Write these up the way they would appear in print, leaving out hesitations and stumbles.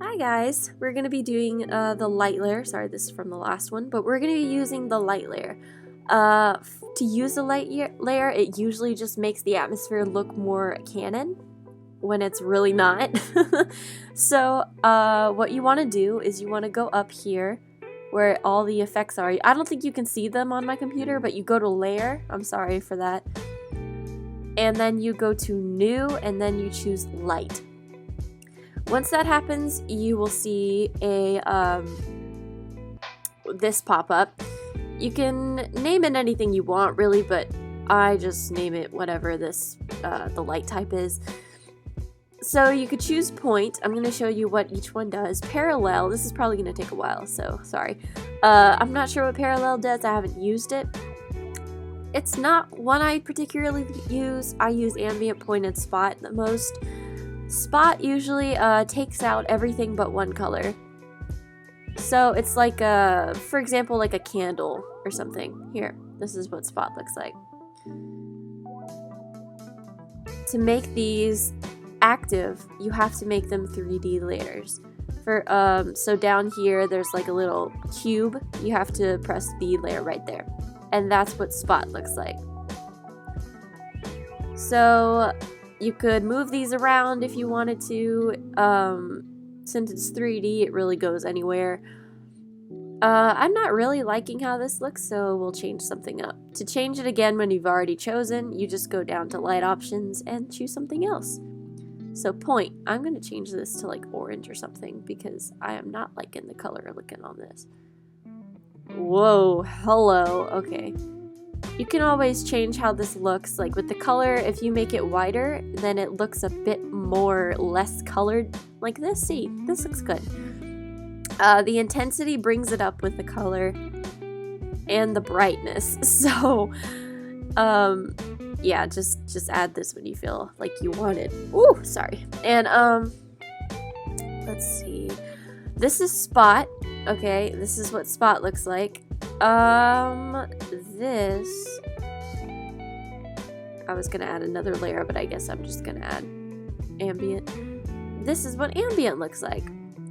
Hi guys, we're going to be doing the light layer. Sorry, this is from the last one, but we're going to be using the light layer. To use the light layer, it usually just makes the atmosphere look more canon when it's really not. So what you want to do is you want to go up here where all the effects are. I don't think you can see them on my computer, but you go to layer. I'm sorry for that. And then you go to new and then you choose light. Once that happens, you will see a this pop up. You can name it anything you want, really, but I just name it whatever this the light type is. So you could choose point. I'm going to show you what each one does. Parallel. This is probably going to take a while, so sorry. I'm not sure what parallel does. I haven't used it. It's not one I particularly use. I use ambient, point, and spot the most. Spot usually takes out everything but one color. So it's like for example, like a candle or something. Here, this is what spot looks like. To make these active, you have to make them 3D layers. So down here, there's like a little cube. You have to press the layer right there. And that's what spot looks like. So you could move these around if you wanted to. Since it's 3D, it really goes anywhere. I'm not really liking how this looks, so we'll change something up. To change it again when you've already chosen, you just go down to light options and choose something else. So point, I'm going to change this to like orange or something because I am not liking the color looking on this. Whoa, hello, okay. You can always change how this looks. Like with the color, if you make it wider, then it looks a bit more less colored like this. See, this looks good. The intensity brings it up with the color and the brightness. So, yeah, just add this when you feel like you want it. Ooh, sorry. And, let's see. This is spot. Okay, this is what spot looks like. This, I was gonna add another layer, but I guess I'm just gonna add ambient. This is what ambient looks like.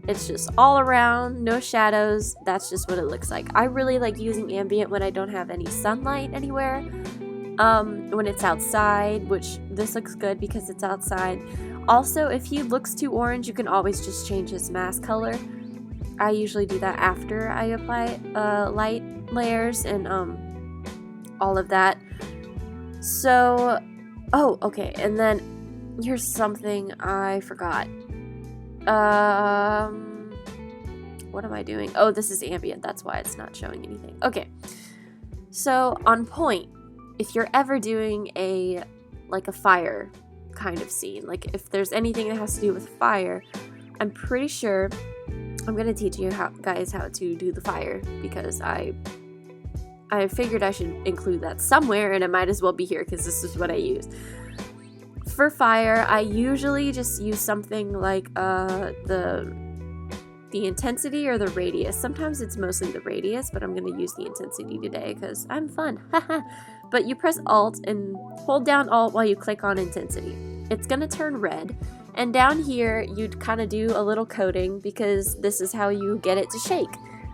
It's just all around, no shadows. That's just what it looks like. I really like using ambient when I don't have any sunlight anywhere. When it's outside, which this looks good because it's outside. Also, if he looks too orange, you can always just change his mask color. I usually do that after I apply light layers and all of that. So, oh, okay, and then here's something I forgot. What am I doing? Oh, this is ambient, that's why it's not showing anything. Okay, so on point, if you're ever doing like a fire kind of scene, like if there's anything that has to do with fire, I'm pretty sure I'm gonna teach you guys how to do the fire because I figured I should include that somewhere, and it might as well be here because this is what I use. For fire, I usually just use something like the intensity or the radius. Sometimes it's mostly the radius, but I'm gonna use the intensity today because I'm fun. But you press Alt and hold down Alt while you click on intensity. It's gonna turn red. And down here, you'd kind of do a little coding because this is how you get it to shake.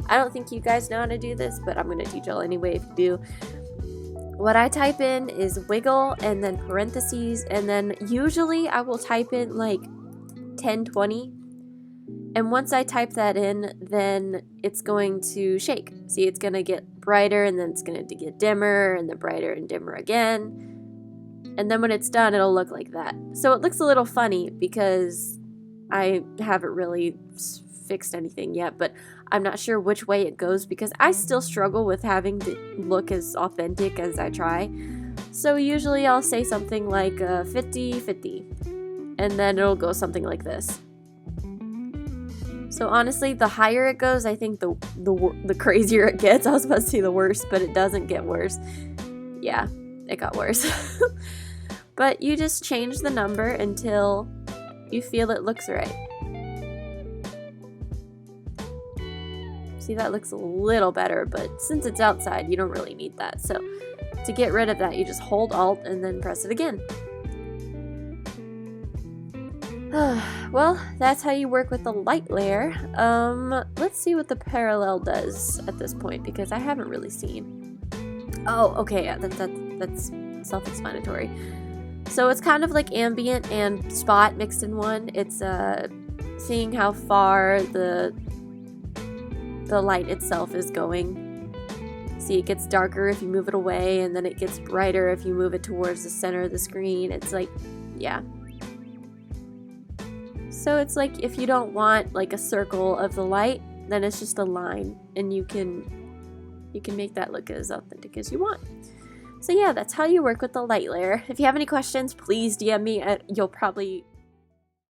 I don't think you guys know how to do this, but I'm going to teach y'all anyway if you do. What I type in is wiggle and then parentheses, and then usually I will type in like 1020. And once I type that in, then it's going to shake. See, it's going to get brighter, and then it's going to get dimmer, and then brighter and dimmer again. And then when it's done, it'll look like that. So it looks a little funny because I haven't really fixed anything yet, but I'm not sure which way it goes because I still struggle with having to look as authentic as I try. So usually I'll say something like 50-50, and then it'll go something like this. So honestly, the higher it goes, I think the crazier it gets. I was about to say the worse, but it doesn't get worse. Yeah, it got worse. But you just change the number until you feel it looks right. See, that looks a little better, but since it's outside, you don't really need that. So to get rid of that, you just hold Alt and then press it again. Well, that's how you work with the light layer. Let's see what the parallel does at this point, because I haven't really seen. Oh, okay, yeah, that's self-explanatory. So it's kind of like ambient and spot mixed in one. It's seeing how far the light itself is going. See, it gets darker if you move it away, and then it gets brighter if you move it towards the center of the screen. It's like, yeah. So it's like if you don't want like a circle of the light, then it's just a line, and you can make that look as authentic as you want. So yeah, that's how you work with the light layer. If you have any questions, please DM me. You'll probably